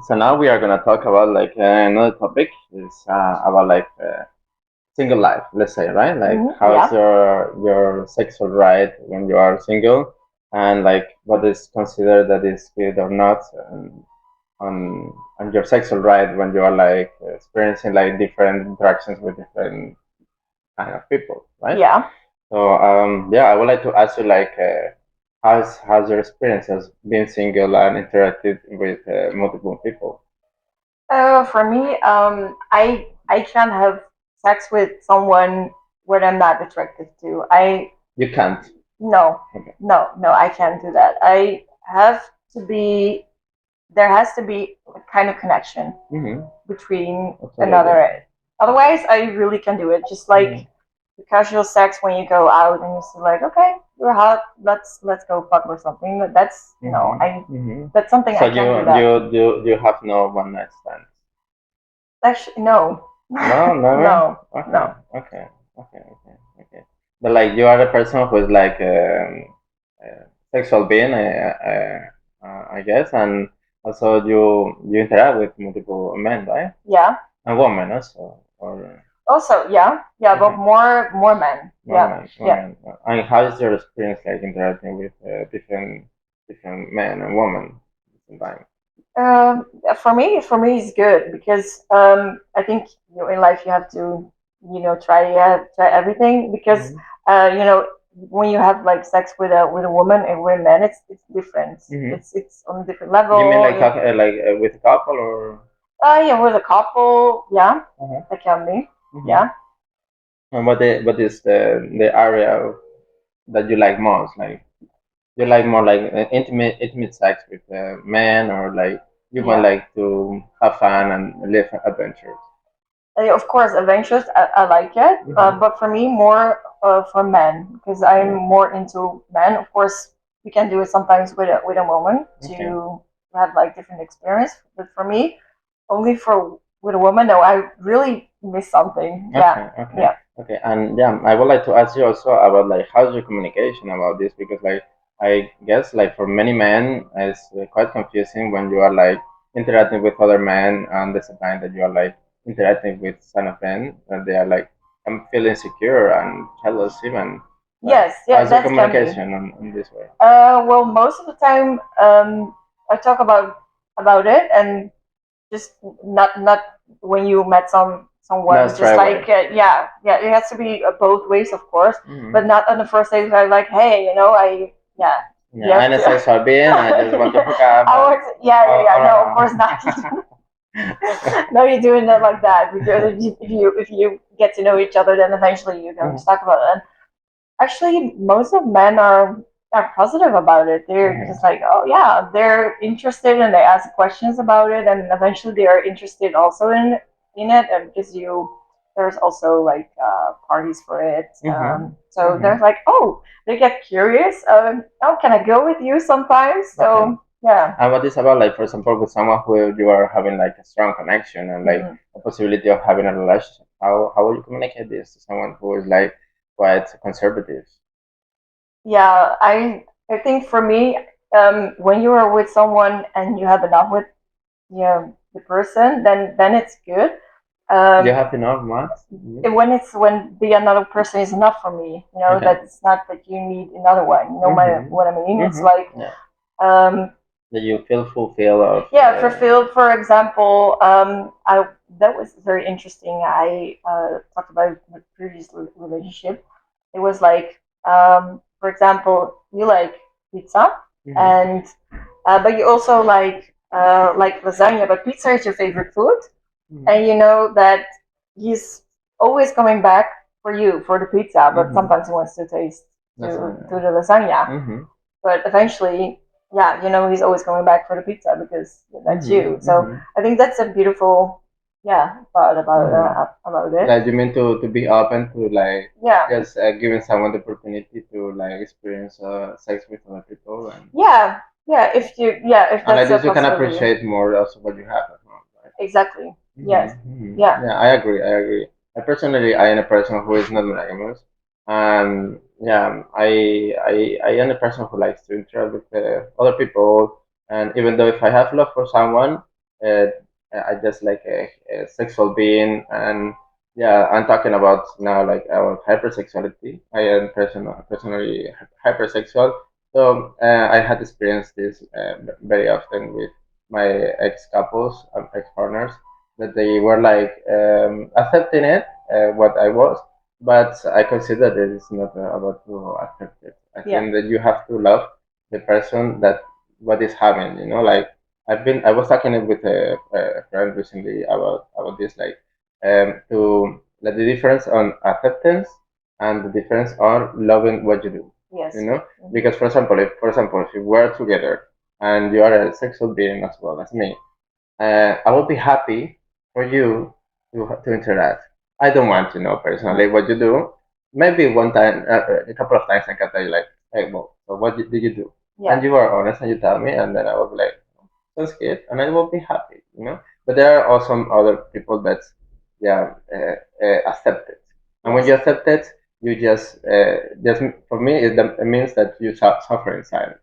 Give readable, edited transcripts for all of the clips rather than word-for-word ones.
So now we are gonna talk about like another topic is about like single life. Let's say, right? Like how's Yeah. your sexual right when you are single, and like what is considered that is good or not, on your sexual right when you are like experiencing like different interactions with different kind of people, right? Yeah. So yeah, I would like to ask you like how's your experience as being single and interacted with multiple people? For me, I can't have sex with someone what I'm not attracted to. I You can't. no, Okay. no, I can't do that. I have to be. There has to be a kind of connection Mm-hmm. between Absolutely. another. Otherwise, I really can do it. Just Mm-hmm. like the casual sex when you go out and you see like, okay, you're hot. Let's go fuck or something. But that's no, I. Mm-hmm. Mm-hmm. That's something So I you can't do that. you have no one night stands? Actually, no, No, never. no, Okay, no. okay, okay, okay, okay. But like you are a person who is like sexual being, I guess, and also you interact with multiple men, right? Yeah. And women also, or Also, yeah, yeah, but okay, more men. Yeah, women, yeah. women. And how is your experience like interacting with different men and women at the same time? For me, it's good because I think in life you have to try everything because Mm-hmm. when you have like sex with a woman and with a man, it's different. Mm-hmm. It's on a different You mean level. like talk like with a couple or? Yeah, with a couple, yeah, Uh-huh. that can be, Mm-hmm. yeah. And what is the area that you like most? Like you like more like intimate sex with men, or like you want Yeah. like to have fun and live adventures? Of course, adventures, I like it, Mm-hmm. but for me, more for men because I'm more into men. Of course, we can do it sometimes with a woman Okay. to have like different experience. But for me, only for with a woman, no, I really miss something. Yeah, Okay, okay, yeah. okay. And yeah, I would like to ask you also about like how's your communication about this, because like I guess like for many men it's quite confusing when you are like interacting with other men and there's a time that you are like interacting with some of men and they are like I'm feeling insecure and jealous even. Like Yes, yeah, how's your that can be. communication on this way? Well, most of the time, I talk about it and just not when you met No someone just straight away. like yeah it has to be both ways of course Hmm. but not on the first date like hey I yeah you Yeah, have I'm a to sexual being. I just want to hook up I and was yeah no of course not or no you're doing it like that because if you get to know each other then eventually you're going to Mhm, talk about it and actually most of men are positive about it. They're mhm. just like, oh yeah, they're interested and they ask questions about it, and eventually they are interested also in it. And because there's also like parties for it. Mhm. So Mhm. they're like, oh, they get curious. Oh, can I go with you sometimes? Okay. So yeah. And what is about like, for example, with someone who you are having like a strong connection and like Mhm. a possibility of having a relationship? How will you communicate this to someone who is like quite conservative? Yeah, I think for me, when you are with someone and you have enough with the person, then it's good. You Um, have enough months? Mhm. when the another person is enough for me, Okay. that it's not that you need another one. You know Mhm. what I mean? It's Mhm. like Yeah. um, That you feel fulfilled of. yeah, fulfilled. For example, I that was very interesting. I talked about my previous relationship. It was like, for example, you like pizza, Mhm. and but you also like lasagna, but pizza is your favorite food, Mhm. and you know that he's always coming back for you for the pizza, but Mhm. sometimes he wants to taste to Lasagna. the lasagna. Mhm. But eventually, yeah, he's always coming back for the pizza because that's Mhm. you. So Mhm. I think that's a beautiful, yeah, part Mhm. about it. Like you mean to be open to like Yeah, just giving someone the opportunity to like experience sex with other people, yeah, yeah. If and like that's a this you can possibility, appreciate more also what you have at home, right? exactly. Yes, Mm-hmm. yeah, Yeah, I agree. I agree. I personally, I am a person who is not monogamous, and yeah, I am a person who likes to interact with other people, and even though if I have love for someone, uh, I just like a sexual being, and yeah, I'm talking about now like about hypersexuality. I am personally hypersexual, so I had experienced this very often with my ex couples, ex partners, that they were like accepting it, what I was, but I consider that it's not about to accept it. I think that you have to love the person that what is having, like I was talking with a friend recently about this, like to like the difference on acceptance and the difference on loving what you do. Yes. Because for example, if you were together and you are a sexual being as well as me, I would be happy for you to interact. I don't want to know personally what you do. Maybe one time, a couple of times, I can tell you like, hey, well, so what did you do? And you are honest and you tell me, and then I will be like, that's good, and I will be happy. But there are also other people that, yeah, accept it. And when you accept it, you just for me, it means that you suffer in silence.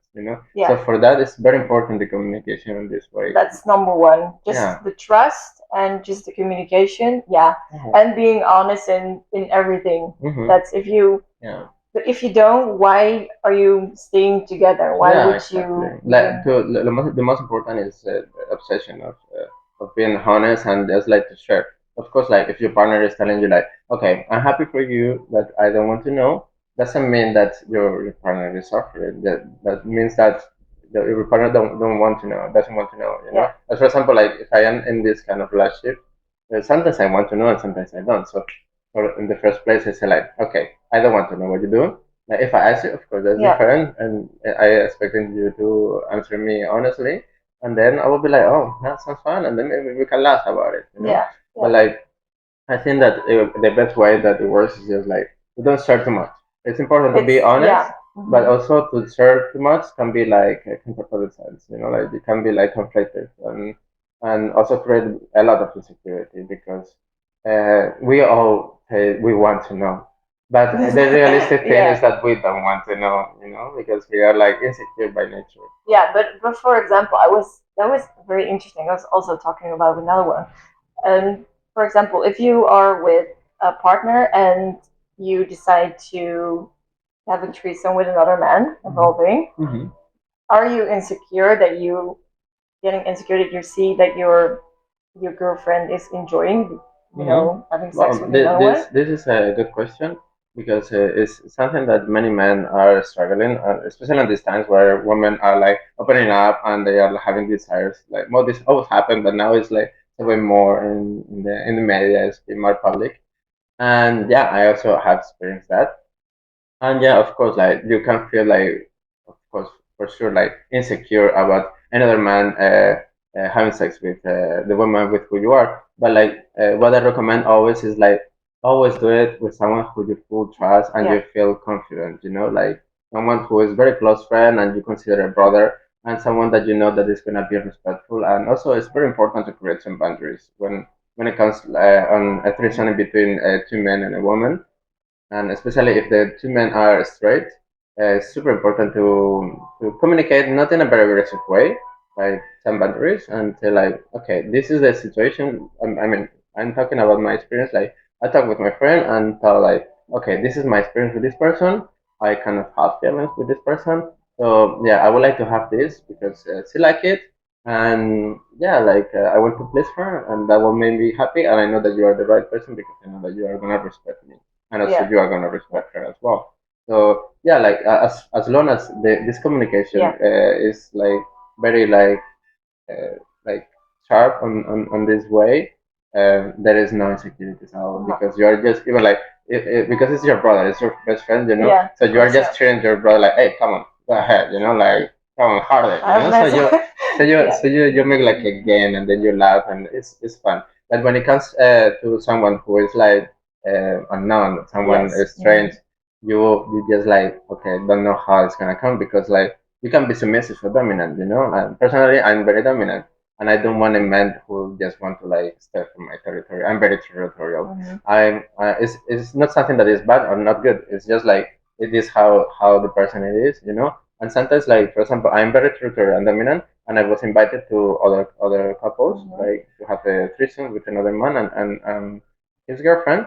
So for that, it's very important the communication in this way. That's number one. Just the trust and just the communication. Yeah. And being honest in everything. That's if you. Yeah. But if you don't, why are you staying together? Why would Exactly. you? The most important is the obsession of being honest and just like to share. Of course, like if your partner is telling you like, okay, I'm happy for you, but I don't want to know, doesn't mean that your partner is suffering. That means that your partner don't want to know, doesn't want to know. As for example, like if I am in this kind of relationship, sometimes I want to know and sometimes I don't. So, in the first place, I say like, okay, I don't want to know what you do. Now, if I ask you, of course, that's different, and I expected you to answer me honestly, and then I will be like, oh, that sounds fun, and then maybe we can laugh about it. But like, I think that the best way that it works is just like you don't share too much. It's important to be honest, but also to share too much can be like a counterproductive. Like it can be like conflicted and also create a lot of insecurity because we all say we want to know, but the realistic thing is that we don't want to know, because we are like insecure by nature. Yeah, but for example, that was very interesting. I was also talking about another one. And for example, if you are with a partner and you decide to have a threesome with another man involving, are you insecure that you getting insecure that you see that your girlfriend is enjoying, having sex Well, with another one? this is a good question because it's something that many men are struggling, especially in these times where women are like opening up and they are having desires. Like, well, this always happened, but now it's like way more in the media, it's been more public. And yeah, I also have experienced that. And yeah, of course, like you can feel like, of course, for sure, like insecure about another man having sex with the woman with who you are. But like, what I recommend always is like always do it with someone who you full trust and you feel confident. Like someone who is very close friend and you consider a brother, and someone that you know that is gonna be respectful. And also, it's very important to create some boundaries when it comes on a threesome between two men and a woman, and especially if the two men are straight, it's super important to communicate not in a very aggressive way, like some boundaries, and say like, okay, this is the situation. I mean, I'm talking about my experience. Like, I talk with my friend and tell like, okay, this is my experience with this person. I kind of have feelings with this person. So yeah, I would like to have this because she like it, and yeah, like I want to please her, and that will make me happy. And I know that you are the right person because I know that you are gonna respect me, and also you are gonna respect her as well. So yeah, like as long as this communication is like very like sharp on this way, there is no insecurities at all because you are just even like because it's your brother, it's your best friend, so you are just cheering your brother like, hey, come on, go ahead, like come on harder, so you make like a game and then you laugh and it's fun. But when it comes to someone who is like unknown, someone strange, you just like, okay, don't know how it's gonna come because like you can be submissive or dominant. And personally, I'm very dominant, and I don't want a man who just want to like step from my territory. I'm very territorial. It's not something that is bad or not good. It's just like it is how the person it is. And sometimes, like for example, I'm very territorial and dominant, and I was invited to other couples, Mhm. like to have a threesome with another man and his girlfriend.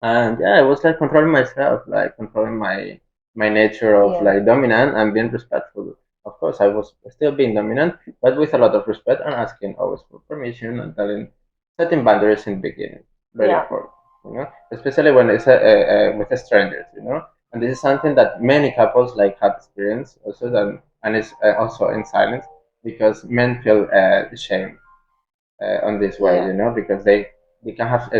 And yeah, I was like controlling myself, like controlling my nature of Yeah. like dominant and being respectful. Of course, I was still being dominant, but with a lot of respect and asking always for permission and setting boundaries in the beginning. Very Yeah. important, especially when it's with strangers, And this is something that many couples like have experienced also, and it's also in silence because men feel shame on this way, Yeah. because they can have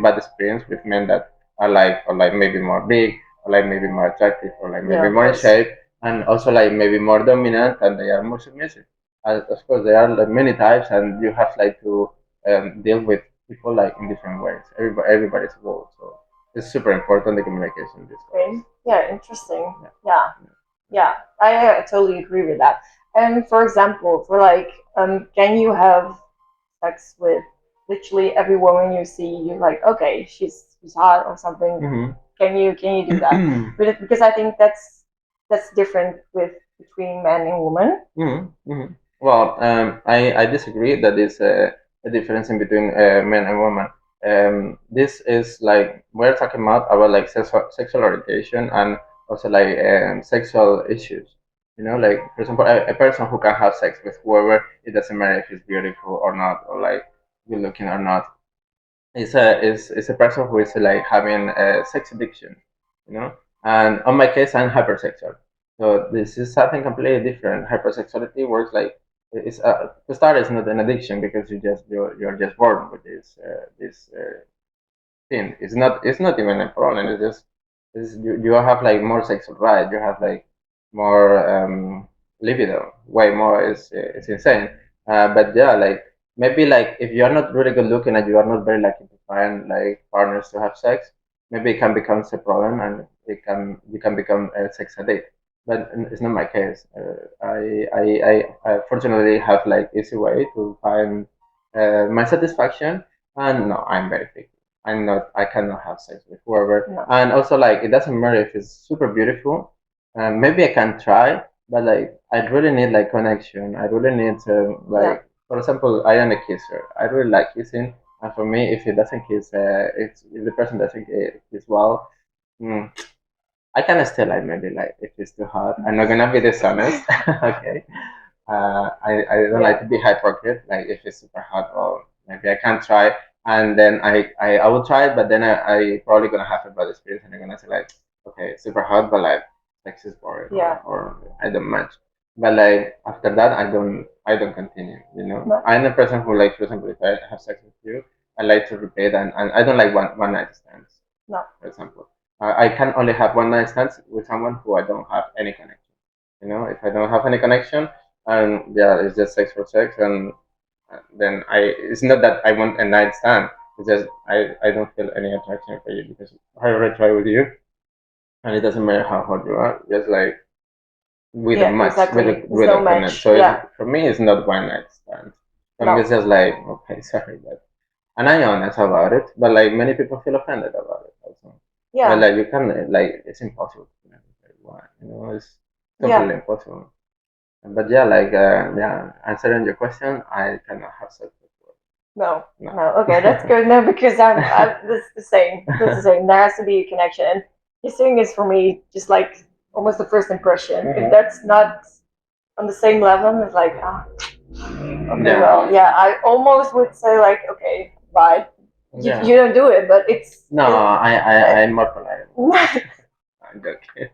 bad experience with men that are like or like maybe more big or like maybe more attractive or like Yeah. maybe Of more in course. shape and also like maybe more dominant and they are more submissive. Of course, there are like many types, and you have like to deal with people like in different ways. Everybody's evolved, so it's super important the communication in this Okay. case. Yeah. Interesting. Yeah. Yeah. Yeah. I totally agree with that. And for example, for like, can you have sex with literally every woman you see? You're like, okay, she's hot or something. Mm-hmm. Can you do that? Because I think that's different with between man and woman. Mm-hmm. Mm-hmm. Well, I disagree that is a difference in between men and women. This is like we're talking about like sexual orientation and also like sexual issues. Like for example, a person who can have sex with whoever, it doesn't matter if he's beautiful or not, or like good looking or not, is a person who is like having a sex addiction, you know. And on my case, I'm hypersexual, so this is something completely different. Hypersexuality works like it's to start, it's not an addiction because you're just born with this thing. It's not even a problem. It's just you have like more sexual drive. You have like more libido, way more. It's insane. But yeah, like maybe like if you are not really good looking and you are not very lucky to find like partners to have sex, maybe it can become a problem and you can become a sex addict. But it's not my case. I fortunately have like easy way to find my satisfaction, and no, I'm very picky. I cannot have sex with whoever. No. And also, like, it doesn't matter if it's super beautiful. Maybe I can try, but like, I really need like connection. I really need to Yeah. like, for example, I am a kisser. I really like kissing, and for me, if it doesn't kiss, if the person doesn't kiss well, mm, I can still like maybe like if it's too hot. I'm not gonna be dishonest. Okay. I don't like Yeah. to be hypocrite. Like if it's super hot, well, maybe I can try, and then I will try it, but then I probably gonna have a bad experience, and I'm gonna say like, okay, it's super hot, but like sex is boring, Yeah. or I don't match. But like after that, I don't continue. No. I'm a person who like, for example, if I have sex with you, I like to repeat, and I don't like one night stands, No. for example. I can only have one night stands with someone who I don't have any connection. If I don't have any connection, and yeah, it's just sex for sex, and then it's not that I want a night stand. It's just I don't feel any attraction for you because I already tried with you, and it doesn't matter how hot you are. Just like we Yeah. don't match, Exactly. There's we no don't connect. match. So Yeah. for me, it's not one night stand. For me, No. it's just like okay, sorry, and I'm honest about it, but like many people feel offended about it also. But Yeah. like you can like it's impossible to connect with everyone. It's Yeah. completely impossible. But yeah, like yeah, answering your question, I cannot have sex before. No. No. No. Okay, that's good. No, because I'm that's the same. That's the same. There has to be a connection. And kissing is for me just like almost the first impression. If Mhm. that's not on the same level, it's like okay, Yeah. well, yeah. I almost would say like okay, bye. You Yeah. don't do it, but No, I'm more polite. I'm joking.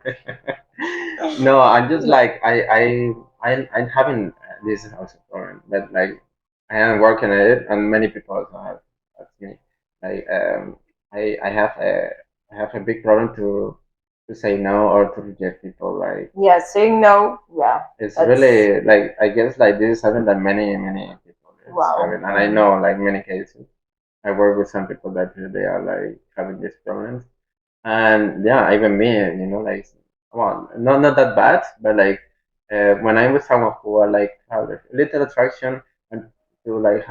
No, I'm just like I'm having this house problem, but like I am working at it, and many people also have asked me. Like I have a big problem to say no or to reject people. Like yeah, saying no. Yeah, it's that's really like I guess like this is something that many people is wow. having, and I know like many cases. I work with some people that they are like having these problems, and yeah, even me, like well, not that bad, but like when I'm with someone who are like have a little attraction and to like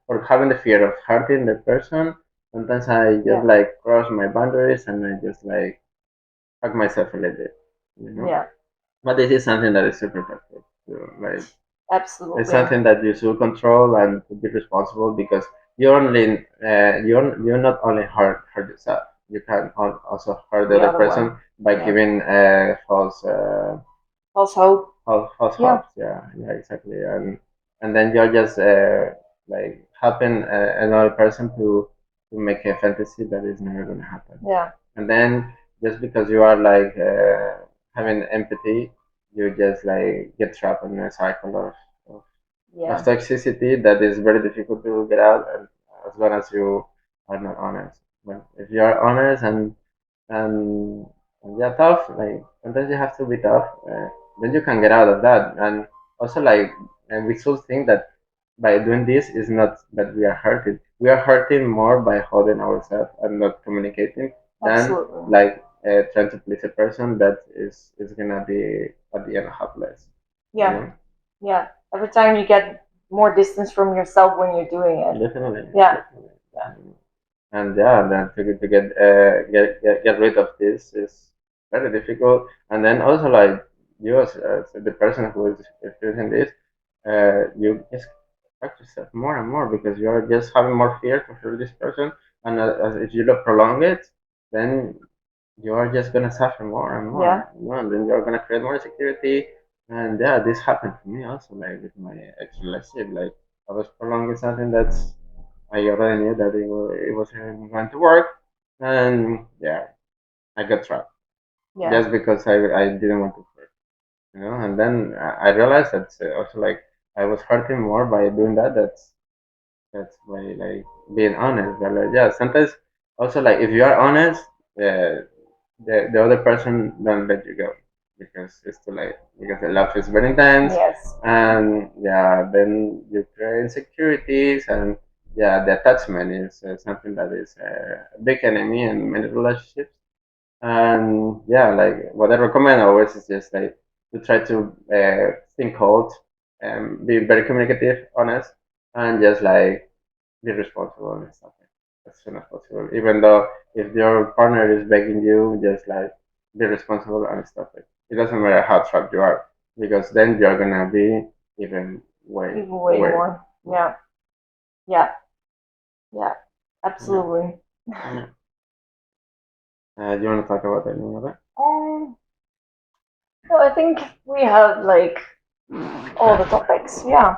or having the fear of hurting the person, sometimes I just Yeah, like cross my boundaries and I just like hug myself a little bit. yeah, But this is something that is super practical. So, like, It's Absolutely. something that you should control and to be responsible because you're not only hurt yourself, you can also hurt the The other other person one. by Yeah. giving False hope. false Yeah. hopes. Yeah, yeah, exactly. And then you're just like helping another person to make a fantasy that is never gonna happen. Yeah. And then just because you are like having empathy, you just like get trapped in a cycle of Yeah. toxicity that is very difficult to get out, and as long as you are not honest. But if you are honest and, and yeah, tough, like sometimes you have to be tough, then you can get out of that. And also, like, and we should think that by doing this is not that we are hurting. We are hurting more by holding ourselves and not communicating than Absolutely. like trying to please a person that is gonna be at the end helpless. You Yeah. know? Yeah. Every time you get more distance from yourself when you're doing it. Definitely, Yeah. definitely, definitely. And yeah, then to get rid of this is very difficult. And then also like you as the person who is experiencing this, you just affect yourself more and more because you are just having more fear to hurt this person. And as if you don't prolong it, then you are just gonna suffer more and Yeah. more, you know, and then you're gonna create more insecurity. And yeah, this happened to me also, like with my ex relationship. Like I was prolonging something that's I already knew that it wasn't going to work, and yeah, I got trapped Yeah. just because I didn't want to hurt, you know. And then I realized that also like I was hurting more by doing that. That's by like being honest. But like, yeah, sometimes also like if you are honest, the other person don't let you go because it's too late because the love is very intense, Yes. and yeah, then you create insecurities, and yeah, the attachment is something that is a big enemy in many relationships. And yeah, like what I recommend always is just like to try to think cold and be very communicative, honest, and just like be responsible and stuff as soon as possible. Even though if your partner is begging you, just like be responsible and stuff like it doesn't matter how trapped you are, because then you're gonna be even Even way way. more. Yeah. Yeah. Yeah. Yeah. Absolutely. Yeah. Do you want to talk about any other? So I think we have like all the topics. Yeah.